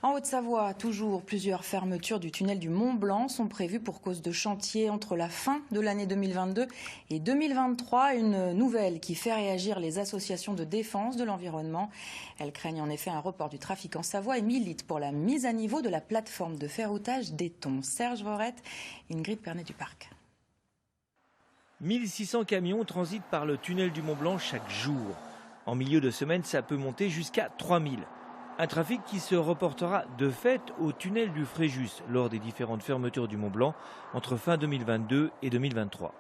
En Haute-Savoie, toujours, plusieurs fermetures du tunnel du Mont-Blanc sont prévues pour cause de chantier entre la fin de l'année 2022 et 2023. Une nouvelle qui fait réagir les associations de défense de l'environnement. Elles craignent en effet un report du trafic en Savoie et militent pour la mise à niveau de la plateforme de ferroutage d'Aiton. Serge Vorette, Ingrid Pernet-Duparc. 1600 camions transitent par le tunnel du Mont-Blanc chaque jour. En milieu de semaine, ça peut monter jusqu'à 3000. Un trafic qui se reportera de fait au tunnel du Fréjus lors des différentes fermetures du Mont-Blanc entre fin 2022 et 2023.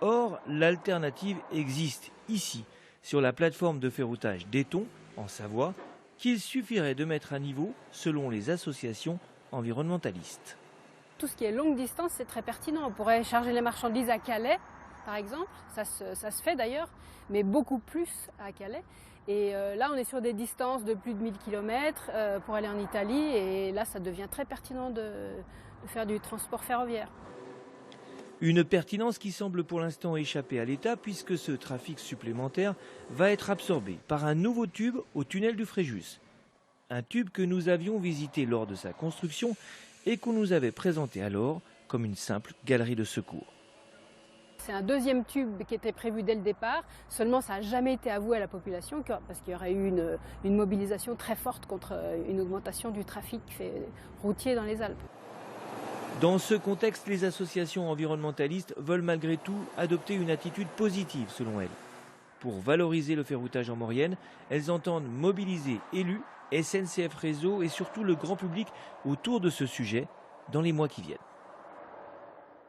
Or, l'alternative existe ici, sur la plateforme de ferroutage d'Aiton, en Savoie, qu'il suffirait de mettre à niveau selon les associations environnementalistes. Tout ce qui est longue distance, c'est très pertinent. On pourrait charger les marchandises à Calais, par exemple, ça se fait d'ailleurs, mais beaucoup plus à Calais. Et là, on est sur des distances de plus de 1000 km pour aller en Italie. Et là, ça devient très pertinent de faire du transport ferroviaire. Une pertinence qui semble pour l'instant échapper à l'État puisque ce trafic supplémentaire va être absorbé par un nouveau tube au tunnel du Fréjus. Un tube que nous avions visité lors de sa construction et qu'on nous avait présenté alors comme une simple galerie de secours. C'est un deuxième tube qui était prévu dès le départ, seulement ça n'a jamais été avoué à la population parce qu'il y aurait eu une mobilisation très forte contre une augmentation du trafic routier dans les Alpes. Dans ce contexte, les associations environnementalistes veulent malgré tout adopter une attitude positive selon elles. Pour valoriser le ferroutage en Maurienne, elles entendent mobiliser élus, SNCF Réseau et surtout le grand public autour de ce sujet dans les mois qui viennent.